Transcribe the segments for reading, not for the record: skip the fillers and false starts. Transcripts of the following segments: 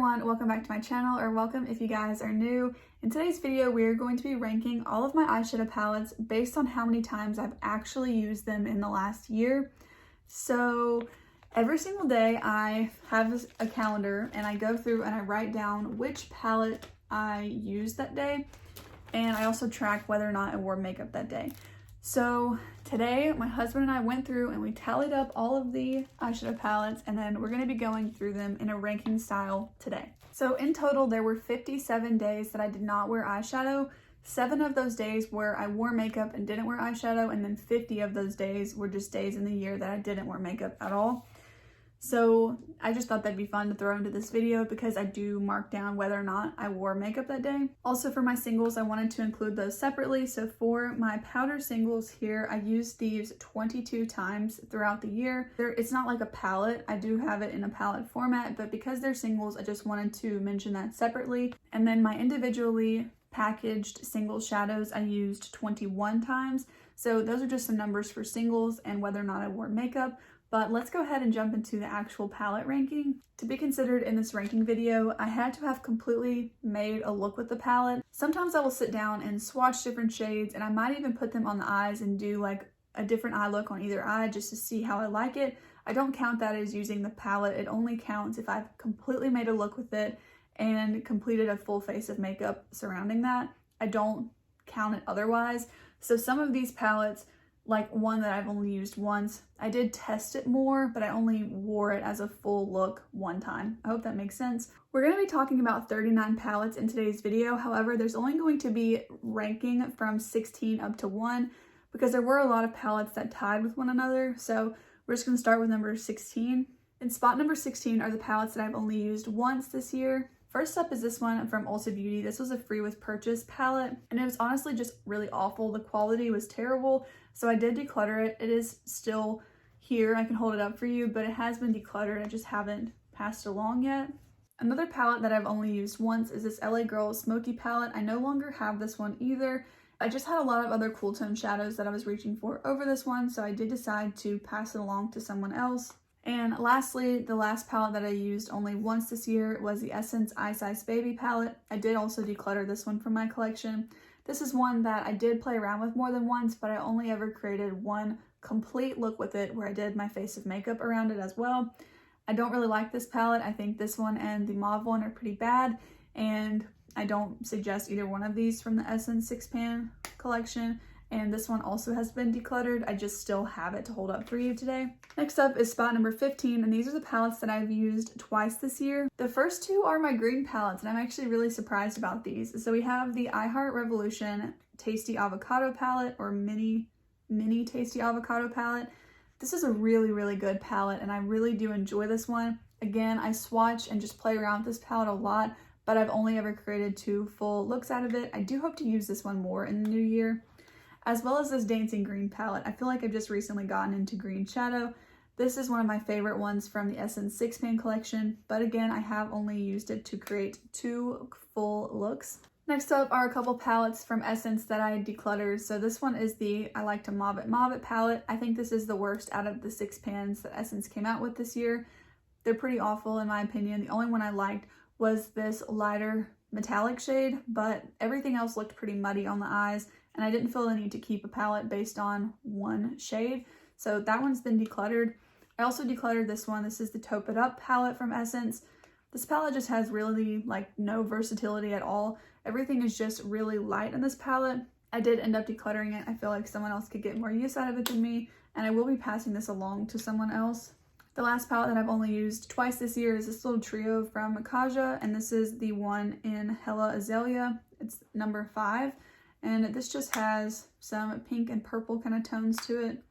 everyone, welcome back to my channel, or welcome if you guys are new. In today's video, we are going to be ranking all of my eyeshadow palettes based on how many times I've actually used them in the last year. So every single day I have a calendar and I go through and I write down which palette I used that day, and I also track whether or not I wore makeup that day. So today my husband and I went through and we tallied up all of the eyeshadow palettes, and then we're going to be going through them in a ranking style today. So in total there were 57 days that I did not wear eyeshadow. 7 of those days where I wore makeup and didn't wear eyeshadow, and then 50 of those days were just days in the year that I didn't wear makeup at all. So I just thought that'd be fun to throw into this video because I do mark down whether or not I wore makeup that day. Also for my singles, I wanted to include those separately. So for my powder singles here, I used these 22 times throughout the year. It's not like a palette. I do have it in a palette format, but because they're singles, I just wanted to mention that separately. And then my individually packaged single shadows, I used 21 times. So those are just some numbers for singles and whether or not I wore makeup. But let's go ahead and jump into the actual palette ranking. To be considered in this ranking video, I had to have completely made a look with the palette. Sometimes I will sit down and swatch different shades, and I might even put them on the eyes and do like a different eye look on either eye just to see how I like it. I don't count that as using the palette. It only counts if I've completely made a look with it and completed a full face of makeup surrounding that. I don't count it otherwise. So some of these palettes, like one that I've only used once, I did test it more, but I only wore it as a full look one time. I hope that makes sense. We're going to be talking about 39 palettes in today's video. However, there's only going to be ranking from 16 up to 1 because there were a lot of palettes that tied with one another. So we're just going to start with number 16. In spot number 16 are the palettes that I've only used once this year. First up is this one from Ulta Beauty. This was a free with purchase palette, and it was honestly just really awful. The quality was terrible, so I did declutter it. It is still here. I can hold it up for you, but it has been decluttered. I just haven't passed it along yet. Another palette that I've only used once is this LA Girl Smoky palette. I no longer have this one either. I just had a lot of other cool tone shadows that I was reaching for over this one, so I did decide to pass it along to someone else. And lastly, the last palette that I used only once this year was the Essence Ice Ice Baby palette. I did also declutter this one from my collection. This is one that I did play around with more than once, but I only ever created one complete look with it where I did my face of makeup around it as well. I don't really like this palette. I think this one and the mauve one are pretty bad, and I don't suggest either one of these from the Essence 6-pan collection. And this one also has been decluttered. I just still have it to hold up for you today. Next up is spot number 15, and these are the palettes that I've used twice this year. The first two are my green palettes, and I'm actually really surprised about these. So we have the I Heart Revolution Tasty Avocado palette, or mini Tasty Avocado palette. This is a really, really good palette, and I really do enjoy this one. Again, I swatch and just play around with this palette a lot, but I've only ever created 2 full looks out of it. I do hope to use this one more in the new year. As well as this Dancing Green palette. I feel like I've just recently gotten into green shadow. This is one of my favorite ones from the Essence 6-pan collection, but again, I have only used it to create 2 full looks. Next up are a couple palettes from Essence that I decluttered. So this one is the I Like to Mauve It palette. I think this is the worst out of the 6 pans that Essence came out with this year. They're pretty awful in my opinion. The only one I liked was this lighter metallic shade, but everything else looked pretty muddy on the eyes, and I didn't feel the need to keep a palette based on one shade. So that one's been decluttered. I also decluttered this one. This is the Taupe It Up palette from Essence. This palette just has really like no versatility at all. Everything is just really light in this palette. I did end up decluttering it. I feel like someone else could get more use out of it than me, and I will be passing this along to someone else. The last palette that I've only used twice this year is this little trio from Kaja, and this is the one in Hella Azalea. It's number 5. And this just has some pink and purple kind of tones to it.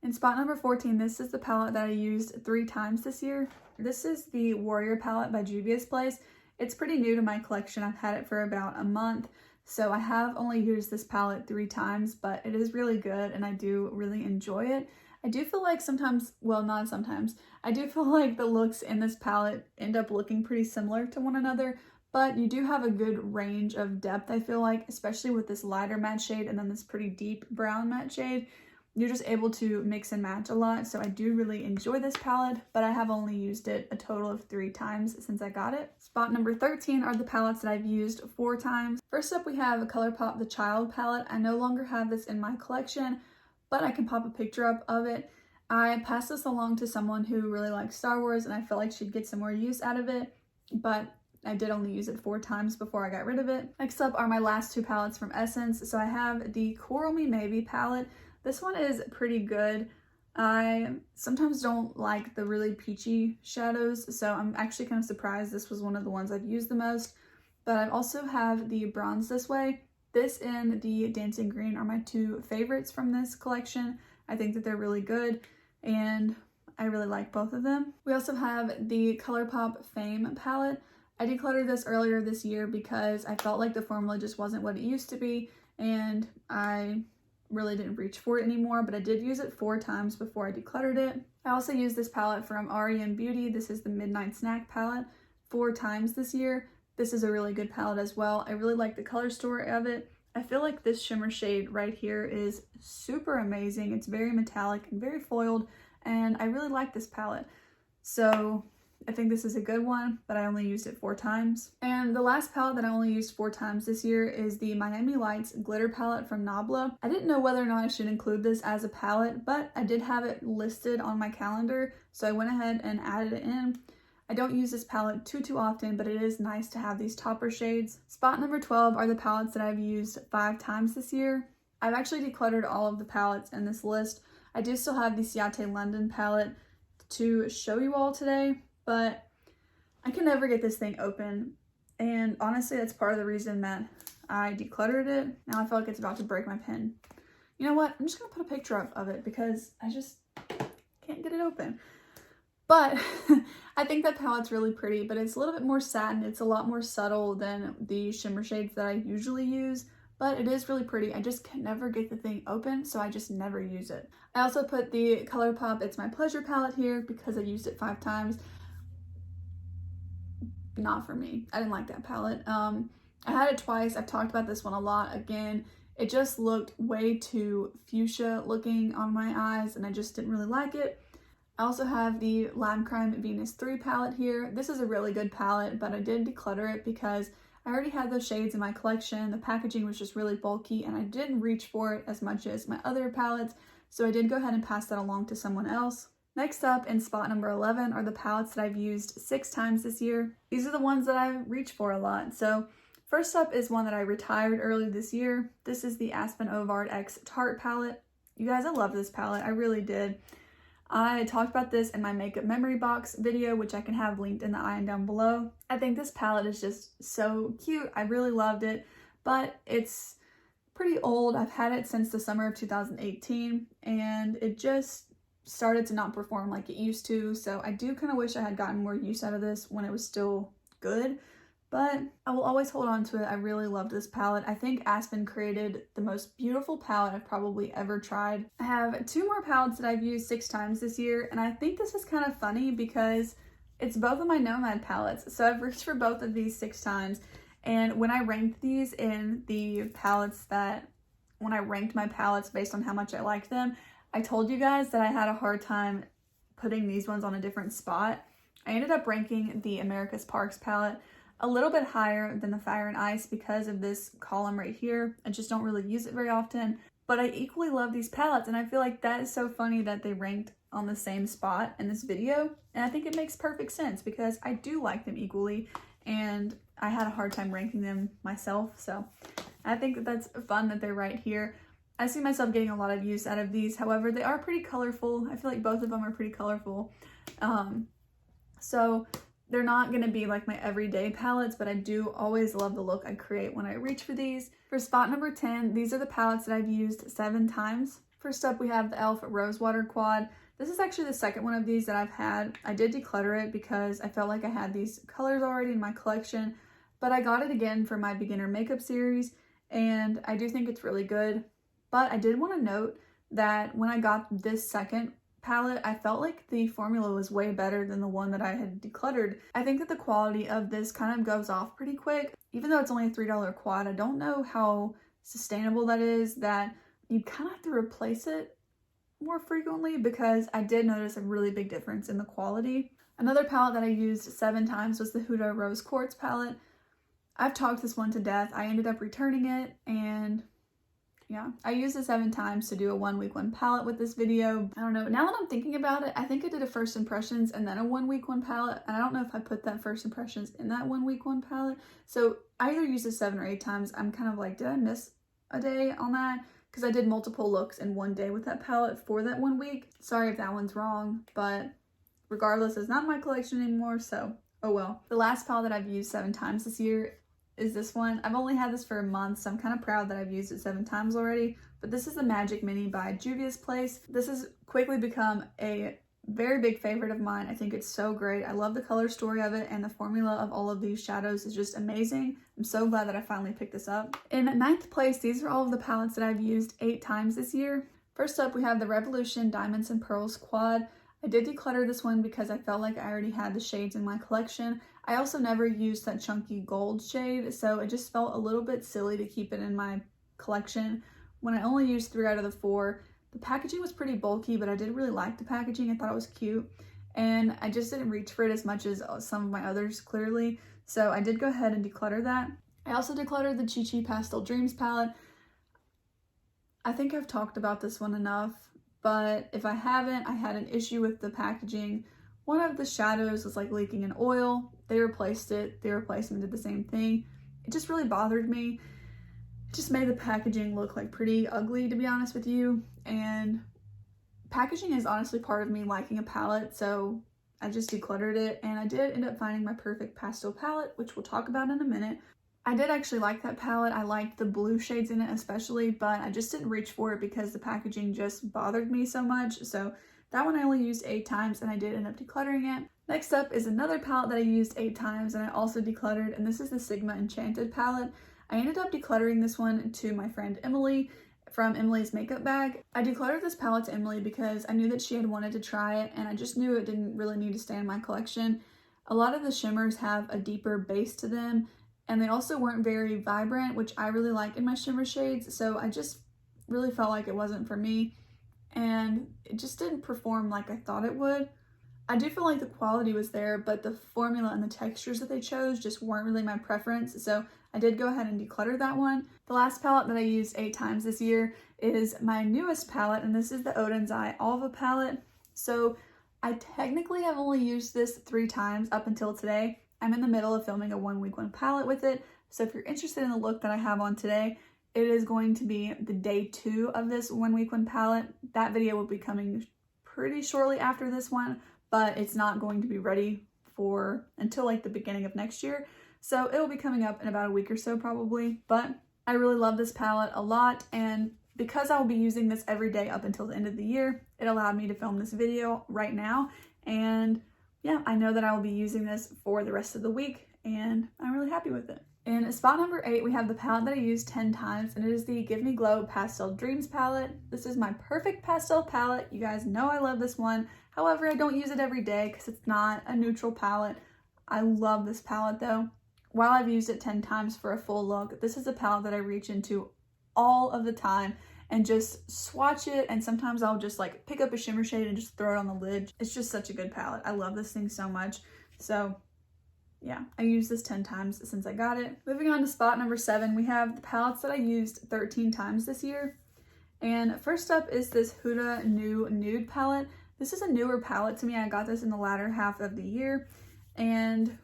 In spot number 14, this is the palette that I used 3 times this year. This is the Warrior palette by Juvia's Place. It's pretty new to my collection. I've had it for about a month, so I have only used this palette 3 times, but it is really good and I do really enjoy it. I do feel like sometimes, well, not sometimes, I do feel like the looks in this palette end up looking pretty similar to one another, but you do have a good range of depth, I feel like, especially with this lighter matte shade and then this pretty deep brown matte shade. you're just able to mix and match a lot. So I do really enjoy this palette, but I have only used it a total of 3 times since I got it. Spot number 13 are the palettes that I've used 4 times. First up, we have ColourPop The Child palette. I no longer have this in my collection, but I can pop a picture up of it. I passed this along to someone who really likes Star Wars, and I felt like she'd get some more use out of it, but I did only use it 4 times before I got rid of it. Next up are my last 2 palettes from Essence. So I have the Coral Me Maybe palette. This one is pretty good. I sometimes don't like the really peachy shadows, so I'm actually kind of surprised this was one of the ones I've used the most. But I also have the Bronze This Way. This and the Dancing Green are my 2 favorites from this collection. I think that they're really good, and I really like both of them. We also have the ColourPop Fame palette. I decluttered this earlier this year because I felt like the formula just wasn't what it used to be, and I really didn't reach for it anymore, but I did use it 4 times before I decluttered it. I also used this palette from REM Beauty. This is the Midnight Snack palette 4 times this year. This is a really good palette as well. I really like the color story of it. I feel like this shimmer shade right here is super amazing. It's very metallic and very foiled, and I really like this palette. So I think this is a good one, but I only used it 4 times. And the last palette that I only used 4 times this year is the Miami Lights Glitter palette from Nabla. I didn't know whether or not I should include this as a palette, but I did have it listed on my calendar, so I went ahead and added it in. I don't use this palette too often, but it is nice to have these topper shades. Spot number 12 are the palettes that I've used 5 times this year. I've actually decluttered all of the palettes in this list. I do still have the Ciate London palette to show you all today, but I can never get this thing open, and honestly that's part of the reason that I decluttered it. Now I feel like it's about to break my pen. You know what, I'm just gonna put a picture up of it because I just can't get it open. But I think that palette's really pretty, but it's a little bit more satin. It's a lot more subtle than the shimmer shades that I usually use, but it is really pretty. I just can never get the thing open, so I just never use it. I also put the ColourPop It's My Pleasure palette here because I used it 5 times. Not for me. I didn't like that palette. I had it twice. I've talked about this one a lot. Again, it just looked way too fuchsia looking on my eyes, and I just didn't really like it. I also have the Lime Crime Venus 3 palette here. This is a really good palette, but I did declutter it because I already had those shades in my collection. The packaging was just really bulky, and I didn't reach for it as much as my other palettes, so I did go ahead and pass that along to someone else. Next up, in spot number 11, are the palettes that I've used 6 times this year. These are the ones that I reach for a lot. So first up is one that I retired early this year. This is the Aspen Ovard X Tarte palette. You guys, I love this palette. I really did. I talked about this in my makeup memory box video, which I can have linked in the eye and down below. I think this palette is just so cute. I really loved it, but it's pretty old. I've had it since the summer of 2018, and it just started to not perform like it used to. So I do kind of wish I had gotten more use out of this when it was still good, but I will always hold on to it. I really loved this palette. I think Aspen created the most beautiful palette I've probably ever tried. I have 2 more palettes that I've used 6 times this year, and I think this is kind of funny because it's both of my Nomad palettes. So I've reached for both of these 6 times, and when I ranked these in the palettes when I ranked my palettes based on how much I liked them, I told you guys that I had a hard time putting these ones on a different spot. I ended up ranking the America's Parks palette a little bit higher than the Fire and Ice because of this column right here. I just don't really use it very often, but I equally love these palettes, and I feel like that is so funny that they ranked on the same spot in this video, and I think it makes perfect sense because I do like them equally, and I had a hard time ranking them myself, so I think that that's fun that they're right here. I see myself getting a lot of use out of these. However, they are pretty colorful. I feel like both of them are pretty colorful. So they're not going to be like my everyday palettes, but I do always love the look I create when I reach for these. For spot number 10, these are the palettes that I've used 7 times. First up, we have the e.l.f. Rosewater Quad. This is actually the second one of these that I've had. I did declutter it because I felt like I had these colors already in my collection, but I got it again for my beginner makeup series, and I do think it's really good. But I did want to note that when I got this second palette, I felt like the formula was way better than the one that I had decluttered. I think that the quality of this kind of goes off pretty quick. Even though it's only a $3 quad, I don't know how sustainable that is, that you kind of have to replace it more frequently because I did notice a really big difference in the quality. Another palette that I used 7 times was the Huda Rose Quartz palette. I've talked this one to death. I ended up returning it, and yeah, I used it 7 times to do a 1 week 1 palette with this video. I don't know, now that I'm thinking about it, I think I did a first impressions and then a 1 week 1 palette, and I don't know if I put that first impressions in that 1 week 1 palette. So I either used it 7 or 8 times. I'm kind of like, did I miss a day on that? Because I did multiple looks in one day with that palette for that 1 week. Sorry if that one's wrong, but regardless, it's not in my collection anymore, so oh well. The last palette that I've used 7 times this year is this one. I've only had this for a month, so I'm kind of proud that I've used it 7 times already, but this is the Magic Mini by Juvia's Place. This has quickly become a very big favorite of mine. I think it's so great. I love the color story of it, and the formula of all of these shadows is just amazing. I'm so glad that I finally picked this up. In 9th place, these are all of the palettes that I've used 8 times this year. First up, we have the Revolution Diamonds and Pearls Quad. I did declutter this one because I felt like I already had the shades in my collection. I also never used that chunky gold shade, so it just felt a little bit silly to keep it in my collection when I only used 3 out of the 4. The packaging was pretty bulky, but I did really like the packaging. I thought it was cute, and I just didn't reach for it as much as some of my others, clearly. So I did go ahead and declutter that. I also decluttered the Chi Chi Pastel Dreams palette. I think I've talked about this one enough, but if I haven't, I had an issue with the packaging. One of the shadows was like leaking in oil. They replaced it. The replacement did the same thing. It just really bothered me. It just made the packaging look like pretty ugly, to be honest with you. And packaging is honestly part of me liking a palette, so I just decluttered it, and I did end up finding my perfect pastel palette, which we'll talk about in a minute. I did actually like that palette. I liked the blue shades in it especially, but I just didn't reach for it because the packaging just bothered me so much. So that one I only used 8 times, and I did end up decluttering it. Next up is another palette that I used 8 times and I also decluttered, and this is the Sigma Enchanted palette. I ended up decluttering this one to my friend Emily from Emily's Makeup Bag. I decluttered this palette to Emily because I knew that she had wanted to try it, and I just knew it didn't really need to stay in my collection. A lot of the shimmers have a deeper base to them, and they also weren't very vibrant, which I really like in my shimmer shades, so I just really felt like it wasn't for me, and it just didn't perform like I thought it would. I do feel like the quality was there, but the formula and the textures that they chose just weren't really my preference, so I did go ahead and declutter that one. The last palette that I used 8 times this year is my newest palette, and this is the Odin's Eye Alva palette. So I technically have only used this 3 times up until today. I'm in the middle of filming a 1 week 1 palette with it, so if you're interested in the look that I have on today, it is going to be the day 2 of this 1 week 1 palette. That video will be coming pretty shortly after this one, but it's not going to be ready for until like the beginning of next year. So it'll be coming up in about a week or so probably, but I really love this palette a lot, and because I will be using this every day up until the end of the year, it allowed me to film this video right now, and yeah, I know that I will be using this for the rest of the week, and I'm really happy with it. In spot number 8, we have the palette that I used 10 times, and it is the Give Me Glow Pastel Dreams palette. This is my perfect pastel palette. You guys know I love this one. However, I don't use it every day because it's not a neutral palette. I love this palette though. While I've used it 10 times for a full look, this is a palette that I reach into all of the time and just swatch it, and sometimes I'll just like pick up a shimmer shade and just throw it on the lid. It's just such a good palette. I love this thing so much. So yeah, I used this 10 times since I got it. Moving on to spot number 7, we have the palettes that I used 13 times this year. And first up is this Huda New Nude palette. This is a newer palette to me. I got this in the latter half of the year, and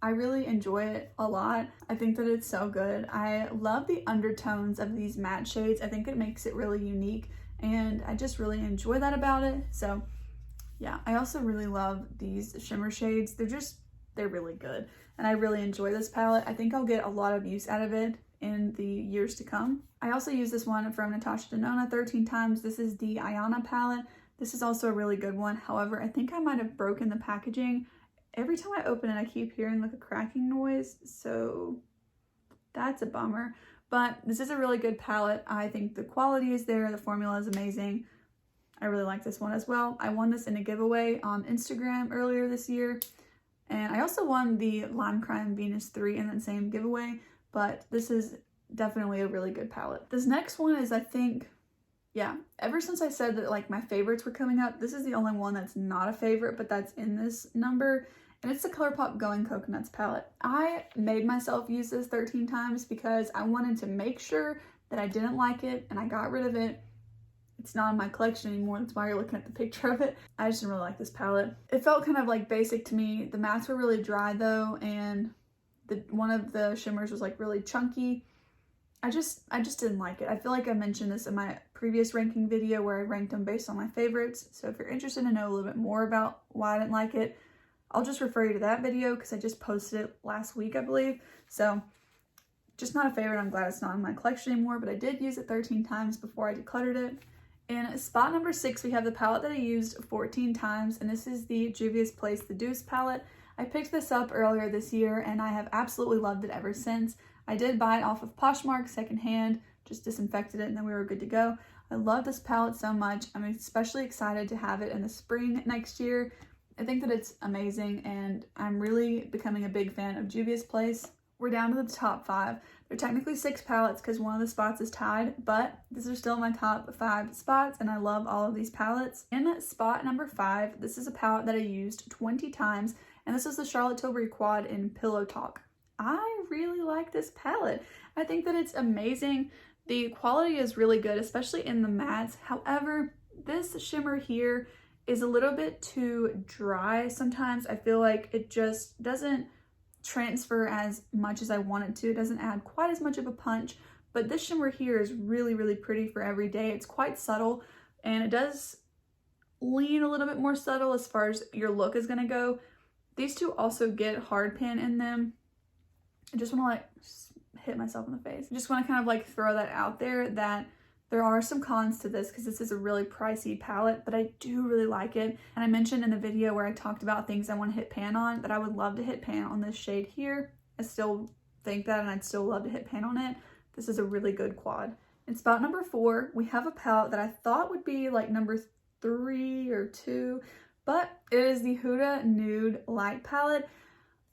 I really enjoy it a lot. I think that it's so good. I love the undertones of these matte shades. I think it makes it really unique, and I just really enjoy that about it. So yeah, I also really love these shimmer shades. They're really good, and I really enjoy this palette. I think I'll get a lot of use out of it in the years to come. I also use this one from Natasha Denona 13 times. This is the Ayana palette. This is also a really good one. However, I think I might have broken the packaging. Every time I open it, I keep hearing like a cracking noise, so that's a bummer. But this is a really good palette. I think the quality is there. The formula is amazing. I really like this one as well. I won this in a giveaway on Instagram earlier this year. And I also won the Lime Crime Venus 3 in that same giveaway. But this is definitely a really good palette. This next one is, I think, yeah, ever since I said that like my favorites were coming up, this is the only one that's not a favorite, but that's in this number. And it's the ColourPop Going Coconuts palette. I made myself use this 13 times because I wanted to make sure that I didn't like it and I got rid of it. It's not in my collection anymore. That's why you're looking at the picture of it. I just didn't really like this palette. It felt kind of like basic to me. The mattes were really dry though, and one of the shimmers was like really chunky. I just didn't like it. I feel like I mentioned this in my previous ranking video where I ranked them based on my favorites. So if you're interested to know a little bit more about why I didn't like it, I'll just refer you to that video because I just posted it last week, I believe. So just not a favorite. I'm glad it's not in my collection anymore, but I did use it 13 times before I decluttered it. In spot number 6, we have the palette that I used 14 times, and this is the Juvia's Place The Deuce palette. I picked this up earlier this year, and I have absolutely loved it ever since. I did buy it off of Poshmark secondhand, just disinfected it, and then we were good to go. I love this palette so much. I'm especially excited to have it in the spring next year. I think that it's amazing, and I'm really becoming a big fan of Juvia's Place. We're down to the top 5. They're technically 6 palettes because one of the spots is tied, but these are still my top 5 spots, and I love all of these palettes. In spot number 5, this is a palette that I used 20 times, and this is the Charlotte Tilbury Quad in Pillow Talk. I really like this palette. I think that it's amazing. The quality is really good, especially in the mattes. However, this shimmer here is a little bit too dry sometimes. I feel like it just doesn't transfer as much as I want it to. It doesn't add quite as much of a punch, but this shimmer here is really, really pretty for every day. It's quite subtle, and it does lean a little bit more subtle as far as your look is gonna go. These two also get hard pan in them. I just want to like hit myself in the face. I just want to kind of like throw that out there that there are some cons to this because this is a really pricey palette, but I do really like it. And I mentioned in the video where I talked about things I want to hit pan on that I would love to hit pan on this shade here. I still think that, and I'd still love to hit pan on it. This is a really good quad. In spot number 4, we have a palette that I thought would be like number 3 or 2, but it is the Huda Nude Light palette.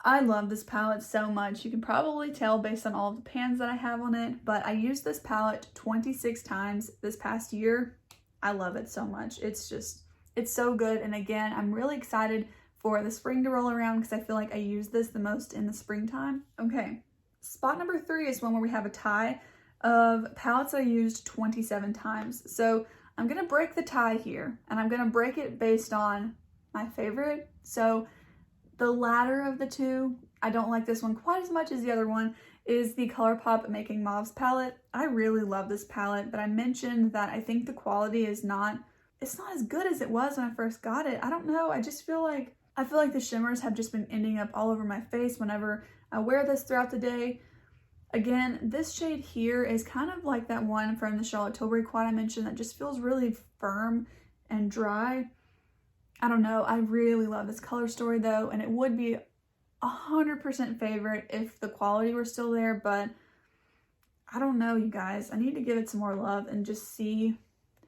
I love this palette so much. You can probably tell based on all of the pans that I have on it, but I used this palette 26 times this past year. I love it so much. It's so good. And again, I'm really excited for the spring to roll around because I feel like I use this the most in the springtime. Okay, spot number 3 is one where we have a tie of palettes I used 27 times. So I'm gonna break the tie here, and I'm gonna break it based on my favorite. So the latter of the two, I don't like this one quite as much as the other one, is the ColourPop Making Mauves palette. I really love this palette, but I mentioned that I think the quality is not as good as it was when I first got it. I don't know, I feel like the shimmers have just been ending up all over my face whenever I wear this throughout the day. Again, this shade here is kind of like that one from the Charlotte Tilbury Quad I mentioned that just feels really firm and dry. I don't know, I really love this color story though, and it would be 100% favorite if the quality were still there, but I don't know, you guys. I need to give it some more love and just see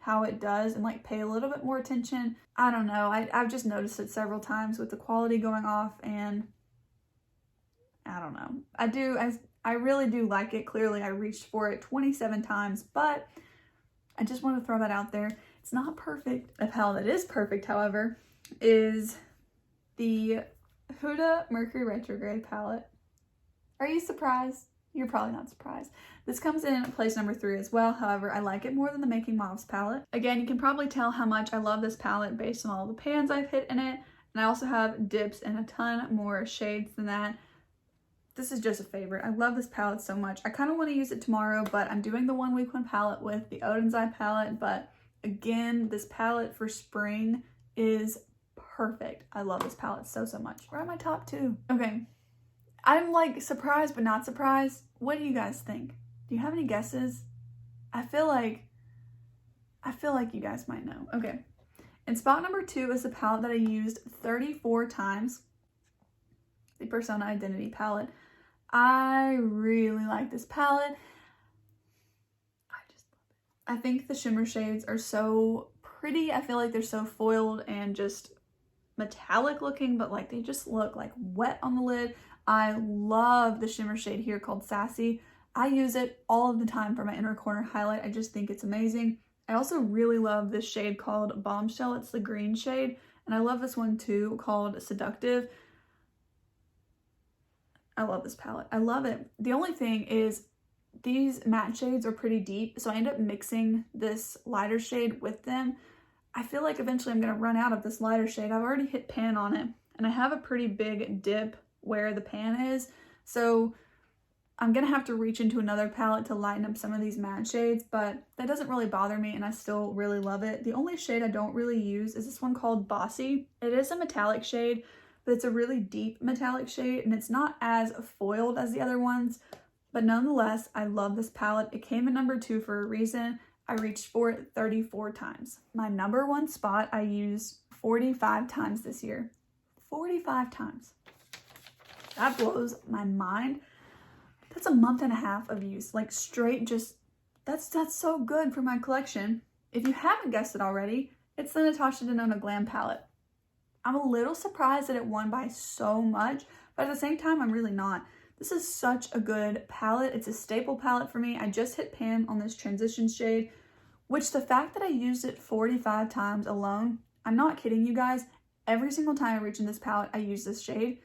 how it does and like pay a little bit more attention. I don't know, I've just noticed it several times with the quality going off, and I don't know. I really do like it. Clearly, I reached for it 27 times, but I just want to throw that out there. It's not perfect. A palette that is perfect, however, is the Huda Mercury Retrograde palette. Are you surprised? You're probably not surprised. This comes in place number 3 as well. However, I like it more than the Making Mauves palette. Again, you can probably tell how much I love this palette based on all the pans I've hit in it. And I also have dips in a ton more shades than that. This is just a favorite. I love this palette so much. I kind of want to use it tomorrow, but I'm doing the 1 week 1 palette with the Odin's Eye palette. But again, this palette for spring is perfect. I love this palette so much. We're at my top 2. Okay. I'm like surprised but not surprised. What do you guys think? Do you have any guesses? I feel like you guys might know. Okay. And spot number 2 is the palette that I used 34 times. The Persona Identity palette. I really like this palette. I just love it. I think the shimmer shades are so pretty. I feel like they're so foiled and just metallic looking, but like they just look like wet on the lid. I love the shimmer shade here called Sassy. I use it all of the time for my inner corner highlight. I just think it's amazing. I also really love this shade called Bombshell. It's the green shade. And I love this one too called Seductive. I love this palette. I love it. The only thing is these matte shades are pretty deep, so I end up mixing this lighter shade with them. I feel like eventually I'm going to run out of this lighter shade. I've already hit pan on it, and I have a pretty big dip where the pan is, so I'm going to have to reach into another palette to lighten up some of these matte shades, but that doesn't really bother me, and I still really love it. The only shade I don't really use is this one called Bossy. It is a metallic shade, but it's a really deep metallic shade, and it's not as foiled as the other ones, but nonetheless, I love this palette. It came in number 2 for a reason. I reached for it 34 times. My number 1 spot I used 45 times this year. 45 times. That blows my mind. That's a month and a half of use. Like straight just, that's so good for my collection. If you haven't guessed it already, it's the Natasha Denona Glam palette. I'm a little surprised that it won by so much, but at the same time, I'm really not. This is such a good palette. It's a staple palette for me. I just hit pan on this transition shade, which the fact that I used it 45 times alone, I'm not kidding you guys. Every single time I reach in this palette, I use this shade,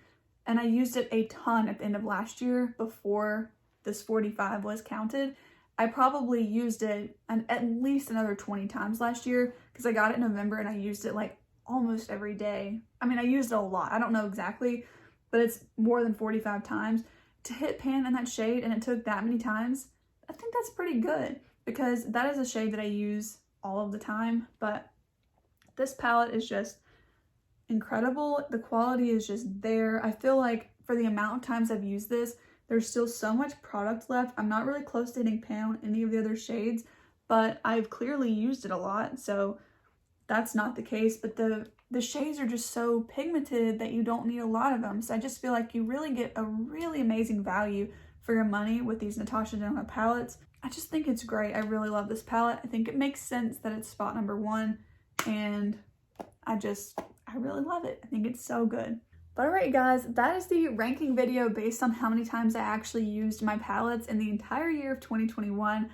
and I used it a ton at the end of last year before this 45 was counted. I probably used it at least another 20 times last year because I got it in November and I used it like almost every day. I mean, I used it a lot. I don't know exactly, but it's more than 45 times. To hit pan in that shade and it took that many times, I think that's pretty good because that is a shade that I use all of the time, but this palette is just incredible. The quality is just there. I feel like for the amount of times I've used this, there's still so much product left. I'm not really close to hitting pan on any of the other shades, but I've clearly used it a lot, so that's not the case. But the shades are just so pigmented that you don't need a lot of them. So I just feel like you really get a really amazing value for your money with these Natasha Denona palettes. I just think it's great. I really love this palette. I think it makes sense that it's spot number 1, and I really love it. I think it's so good. But alright guys, that is the ranking video based on how many times I actually used my palettes in the entire year of 2021.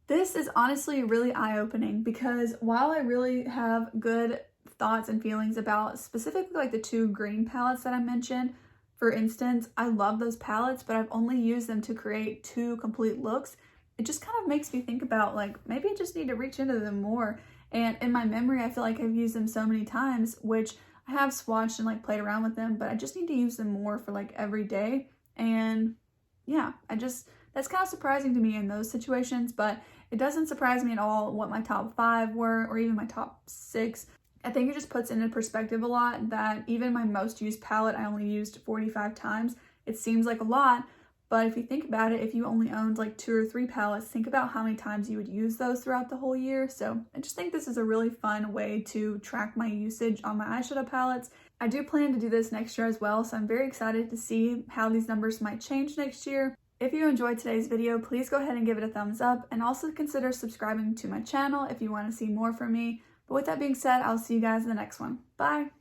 This is honestly really eye-opening because while I really have good thoughts and feelings about specifically like the 2 green palettes that I mentioned, for instance, I love those palettes, but I've only used them to create 2 complete looks. It just kind of makes me think about like, maybe I just need to reach into them more. And in my memory, I feel like I've used them so many times, which I have swatched and like played around with them, but I just need to use them more for like every day. And yeah, that's kind of surprising to me in those situations, but it doesn't surprise me at all what my top 5 were or even my top 6. I think it just puts into perspective a lot that even my most used palette I only used 45 times. It seems like a lot, but if you think about it, if you only owned like 2 or 3 palettes, think about how many times you would use those throughout the whole year. So I just think this is a really fun way to track my usage on my eyeshadow palettes. I do plan to do this next year as well, so I'm very excited to see how these numbers might change next year. If you enjoyed today's video, please go ahead and give it a thumbs up, and also consider subscribing to my channel if you want to see more from me. But with that being said, I'll see you guys in the next one. Bye!